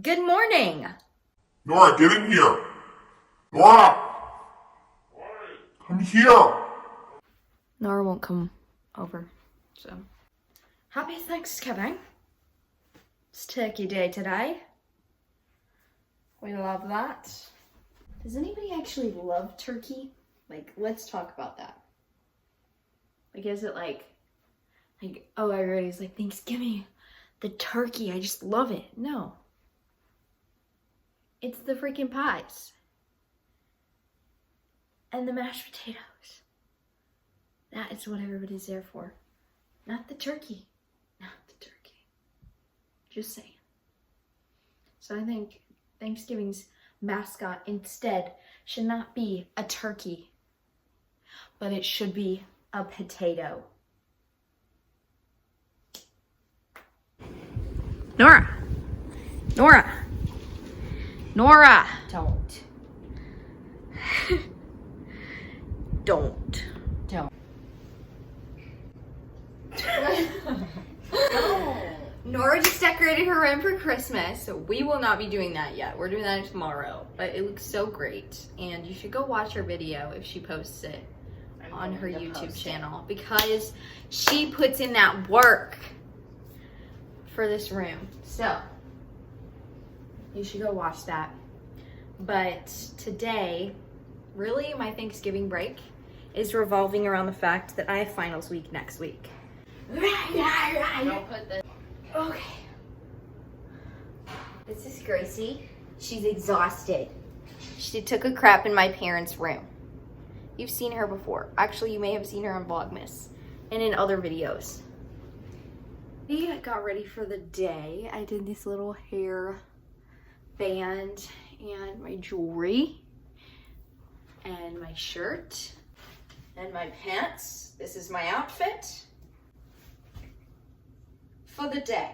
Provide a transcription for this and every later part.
Good morning. Nora, get in here. Nora! Come here. Nora won't come over, so. Happy Thanksgiving. It's Turkey Day today. We love that. Does anybody actually love turkey? Like, let's talk about that. Like, is it like, oh, everybody's like, Thanksgiving, the turkey, I just love it. No. It's the freaking pies. And the mashed potatoes. That is what everybody's there for. Not the turkey. Not the turkey. Just saying. So I think Thanksgiving's mascot instead should not be a turkey, but it should be a potato. Nora! Nora! Nora! Don't. Don't. Nora just decorated her room for Christmas, so we will not be doing that yet. We're doing that tomorrow, but it looks so great, and you should go watch her video if she posts it on her YouTube channel because she puts in that work for this room. So you should go watch that. But today, really my Thanksgiving break is revolving around the fact that I have finals week next week. Don't put this. Okay. This is Gracie. She's exhausted. She took a crap in my parents' room. You've seen her before. Actually, you may have seen her on Vlogmas and in other videos. We got ready for the day. I did this little hair band and my jewelry and my shirt and my pants. This is my outfit for the day.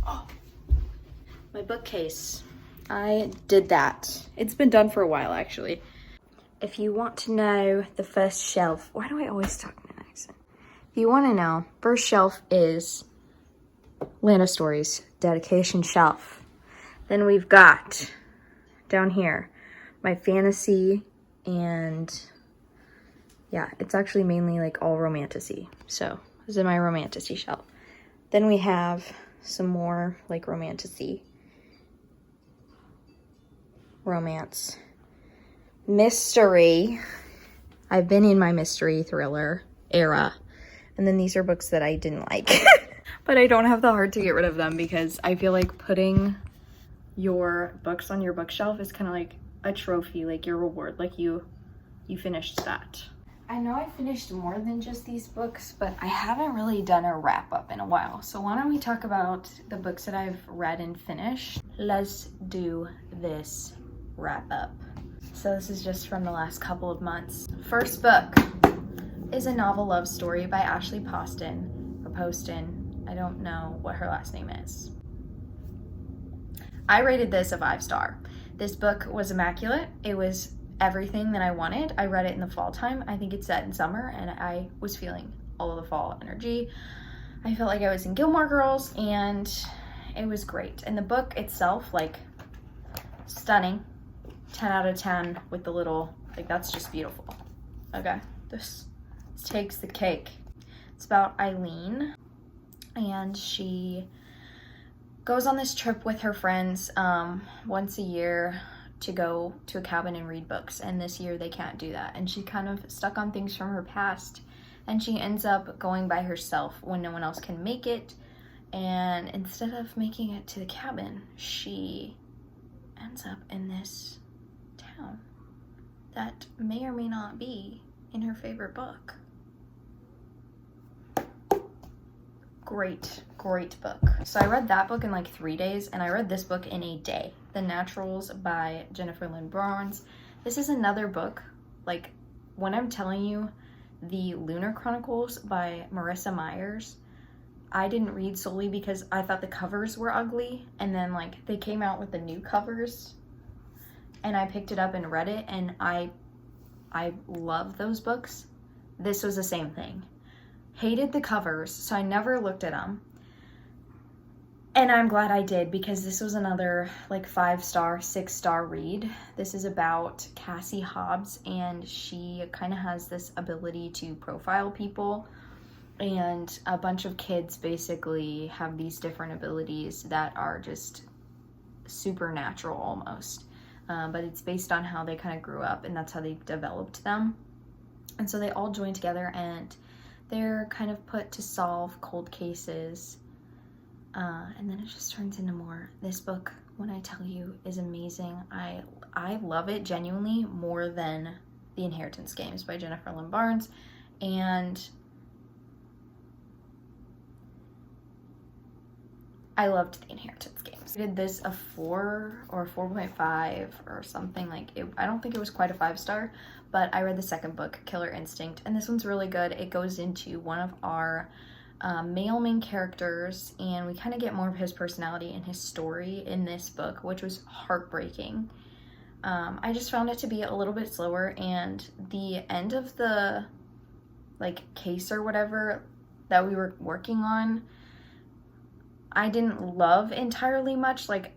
Oh, my bookcase. I did that. It's been done for a while, actually. If you want to know the first shelf, why do I always talk in an accent? If you want to know, first shelf is Lana Stories dedication shelf. Then we've got down here my fantasy, and yeah, it's actually mainly like all romantasy. So this is my romantasy shelf. Then we have some more like romantasy, romance, mystery. I've been in my mystery thriller era. And then these are books that I didn't like. But I don't have the heart to get rid of them because I feel like putting your books on your bookshelf is kind of like a trophy, like your reward, like you finished that. I know I finished more than just these books, but I haven't really done a wrap up in a while. So why don't we talk about the books that I've read and finished? Let's do this wrap up. So this is just from the last couple of months. First book is a novel love story by Ashley Poston, or Poston. I don't know what her last name is. I rated this a 5-star. This book was immaculate. It was everything that I wanted. I read it in the fall time. I think it's set in summer, and I was feeling all of the fall energy. I felt like I was in Gilmore Girls, and it was great. And the book itself, like, stunning. 10 out of 10 with the little, like, that's just beautiful. Okay, this takes the cake. It's about Eileen, and she goes on this trip with her friends once a year to go to a cabin and read books, and this year they can't do that, and she's kind of stuck on things from her past, and she ends up going by herself when no one else can make it. And instead of making it to the cabin, she ends up in this town that may or may not be in her favorite book. Great book. So I read that book in like 3 days, and I read this book in a day. The Naturals by Jennifer Lynn Barnes. This is another book, like when I'm telling you the Lunar Chronicles by Marissa Myers, I didn't read solely because I thought the covers were ugly, and then like they came out with the new covers and I picked it up and read it, and I love those books. This was the same thing. Hated the covers, so I never looked at them. And I'm glad I did, because this was another like 5-star, 6-star read. This is about Cassie Hobbs, and she kind of has this ability to profile people. And a bunch of kids basically have these different abilities that are just supernatural almost. But it's based on how they kind of grew up, and that's how they developed them. And so they all join together, and they're kind of put to solve cold cases. And then it just turns into more. This book, when I tell you, is amazing. I love it genuinely more than The Inheritance Games by Jennifer Lynn Barnes. And I loved The Inheritance Games. I did this a 4 or 4.5 or something like it. I don't think it was quite a 5-star, but I read the second book, Killer Instinct, and this one's really good. It goes into one of our male main characters, and we kind of get more of his personality and his story in this book, which was heartbreaking. I just found it to be a little bit slower, and the end of the like case or whatever that we were working on, I didn't love entirely much. Like,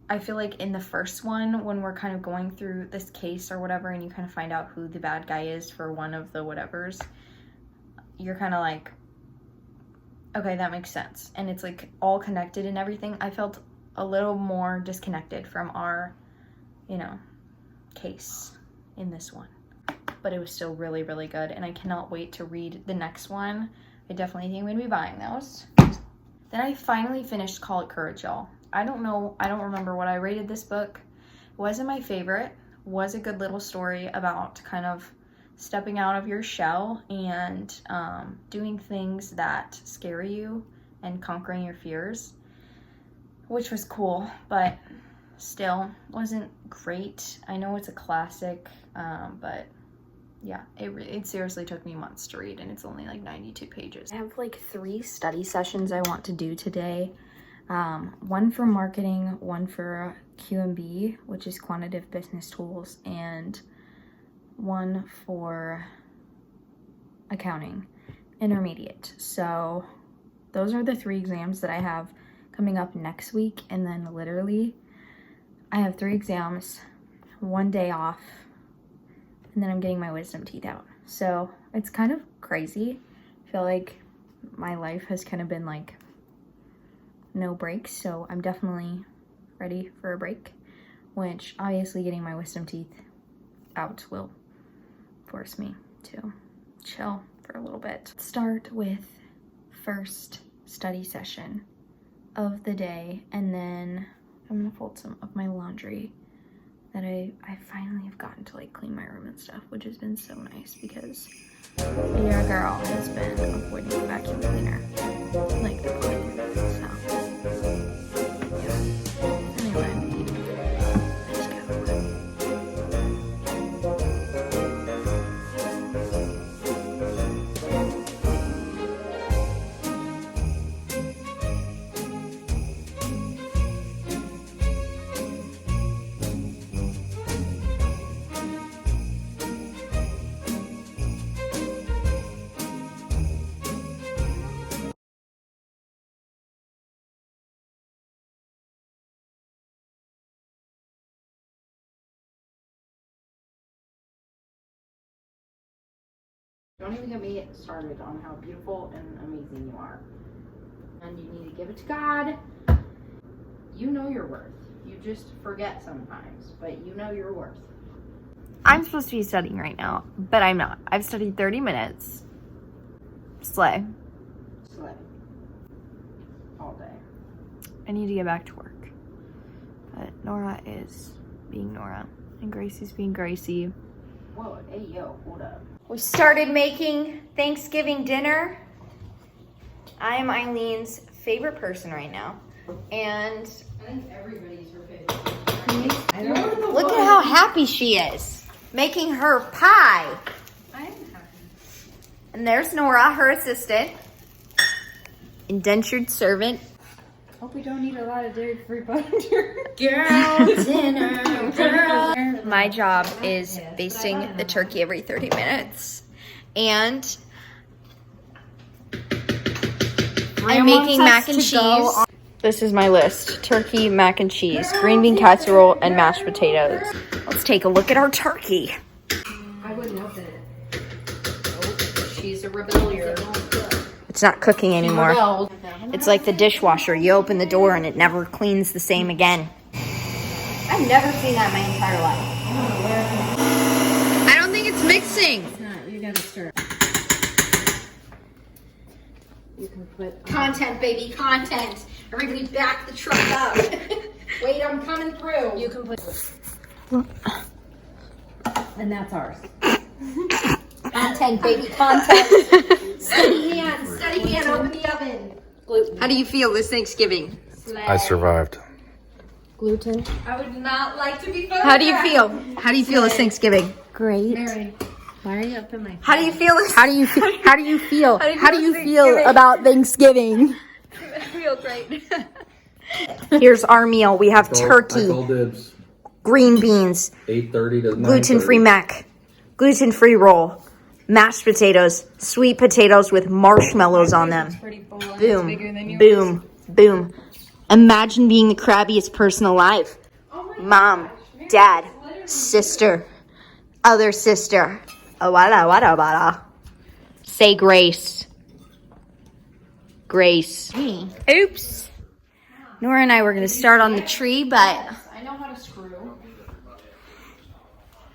I feel like in the first one, when we're kind of going through this case or whatever, and you kind of find out who the bad guy is for one of the whatevers, you're kind of like, okay, that makes sense. And it's like all connected and everything. I felt a little more disconnected from our, case in this one. But it was still really, really good. And I cannot wait to read the next one. I definitely think I'm going to be buying those. Then I finally finished Call It Courage, y'all. I don't remember what I rated this book. It wasn't my favorite. It was a good little story about kind of stepping out of your shell and doing things that scare you and conquering your fears, which was cool, but still wasn't great. I know it's a classic, but yeah, it seriously took me months to read, and it's only like 92 pages. I have like 3 study sessions I want to do today. One for marketing, one for QMB, which is quantitative business tools, and one for accounting, intermediate. So those are the 3 exams that I have coming up next week, and then literally I have 3 exams, 1 day off, and then I'm getting my wisdom teeth out. So it's kind of crazy. I feel like my life has kind of been like no breaks, so I'm definitely ready for a break, which obviously getting my wisdom teeth out will force me to chill for a little bit. Start with first study session of the day, and then I'm gonna fold some of my laundry that I finally have gotten to like clean my room and stuff, which has been so nice because your girl has been avoiding the vacuum cleaner like the plague. So yeah. Anyway, let's go. Don't even get me started on how beautiful and amazing you are. And you need to give it to God. You know your worth. You just forget sometimes, but you know your worth. I'm supposed to be studying right now, but I'm not. I've studied 30 minutes. Slay. Slay. All day. I need to get back to work. But Nora is being Nora, and Gracie's being Gracie. Whoa, hey yo, hold up. We started making Thanksgiving dinner. I am Eileen's favorite person right now. And I think everybody's her favorite person. look at how happy she is. Making her pie. I am happy. And there's Nora, her assistant. Indentured servant. Hope we don't eat a lot of dairy-free butter. Girl dinner, girl. My job is basting the turkey every 30 minutes. And I'm making mac and cheese. This is my list. Turkey, mac and cheese, green bean casserole, and mashed potatoes. Let's take a look at our turkey. I wouldn't open it. Oh, she's a rebellion. It's not cooking anymore. Rebelled. It's like the dishwasher. You open the door and it never cleans the same again. I've never seen that my entire life. I don't think it's mixing. It's not. You gotta stir. You can put content, baby, content. Everybody back the truck up. Wait, I'm coming through. You can put. And that's ours. Content, baby, content. Steady hand, open the oven. Gluten. How do you feel this Thanksgiving? I survived. Gluten. I would not like to be photographed. How do you feel? How do you feel this Thanksgiving? Great. Mary, why are you up in my face? How do you feel? How do you feel? How do you feel? How do you feel about Thanksgiving? I feel great. Here's our meal. We have turkey, Dibs. green beans, 8:30 to 9:30. gluten-free mac, gluten-free roll, mashed potatoes, sweet potatoes with marshmallows on them. Boom, boom, boom. Imagine being the crabbiest person alive. Mom, dad, sister, other sister. Wada. Say grace. Grace. Oops. Nora and I were going to start on the tree, but I know how to screw.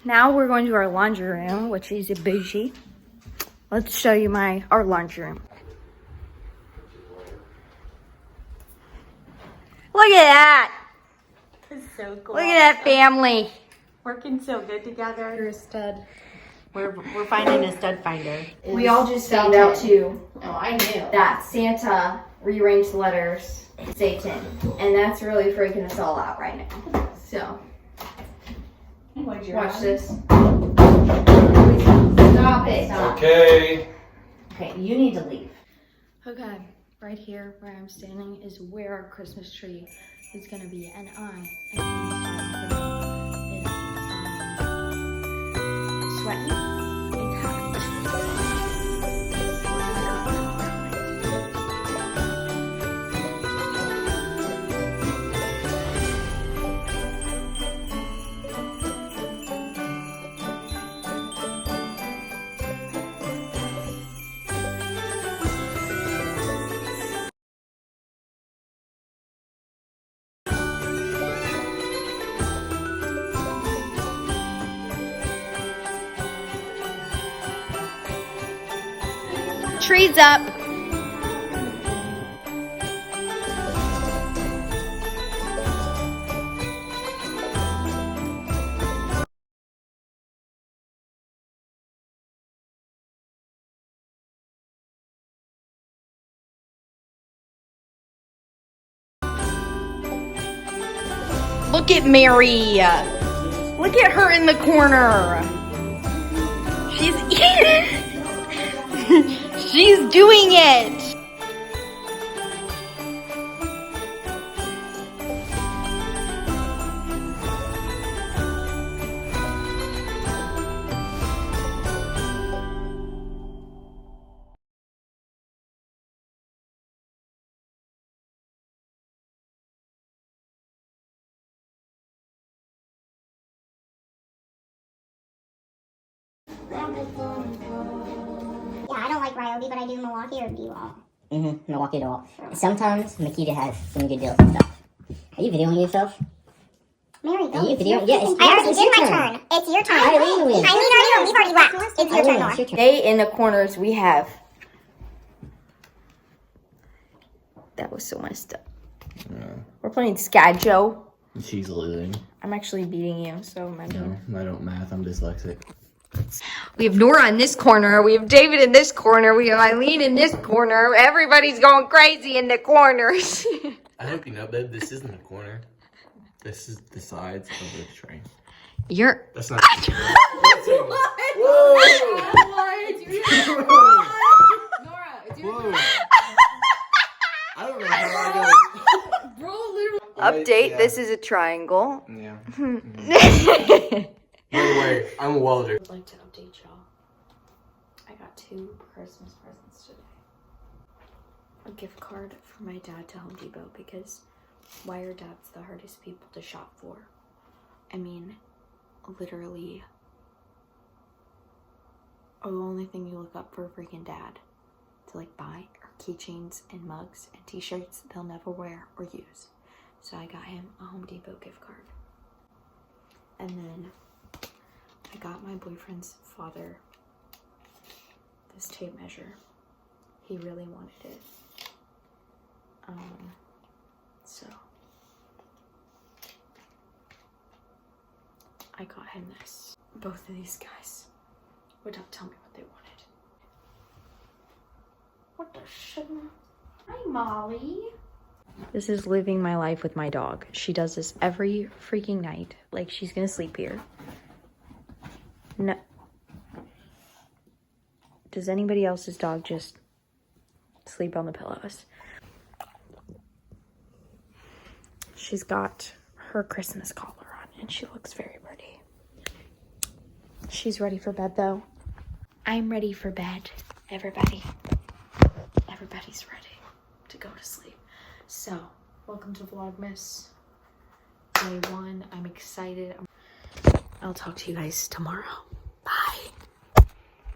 now we're going to our laundry room, which is a bougie. Let's show you our laundry room. Look at that. It's so cool. Look at that family. Working so good together. You're a stud. We're finding a stud finder. We all just found out too Oh, I knew. that Santa rearranged the letters Satan, and that's really freaking us all out right now. So, watch this. Stop it. Okay. Okay, you need to leave. Okay, right here where I'm standing is where our Christmas tree is gonna be, and I am sweaty. It's hot. Trees up. Look at Mary. Look at her in the corner. She's She's doing it. Yeah, I don't like Ryobi, but I do Milwaukee or D-Wall. Milwaukee at all. Sometimes Makita has some good deals and stuff. Are you videoing yourself? Mary, go. Are you videoing? Yeah, it's, I already it's did your my turn. turn. It's your turn. Eileen wins. I mean, we've already laughed. It's your turn, Nora. It's your turn. Stay in the corners we have. That was so messed up. Yeah. We're playing Sky Joe. She's losing. I'm actually beating you, so imagine. No, I don't math. I'm dyslexic. We have Nora in this corner. We have David in this corner. We have Eileen in this corner. Everybody's going crazy in the corners. I hope you know, babe, this isn't the corner. This is the sides of the train. You're. That's not. Whoa! I don't know how I Update. Yeah. This is a triangle. Yeah. By the way, I'm a welder. I'd like to update y'all. I got 2 Christmas presents today. a gift card for my dad to Home Depot because why are dads the hardest people to shop for? I mean, literally, the only thing you look up for a freaking dad to like buy are keychains and mugs and t-shirts they'll never wear or use. So I got him a Home Depot gift card. And then I got my boyfriend's father this tape measure. He really wanted it. So I got him this. Both of these guys would not tell me what they wanted. What the shit? Hi, Molly. This is living my life with my dog. She does this every freaking night. Like, she's gonna sleep here. No. Does anybody else's dog just sleep on the pillows? She's got her Christmas collar on and she looks very pretty. She's ready for bed though. I'm ready for bed, everybody. Everybody's ready to go to sleep. So, welcome to Vlogmas Day 1. I'm excited. I'll talk to you guys tomorrow. Bye.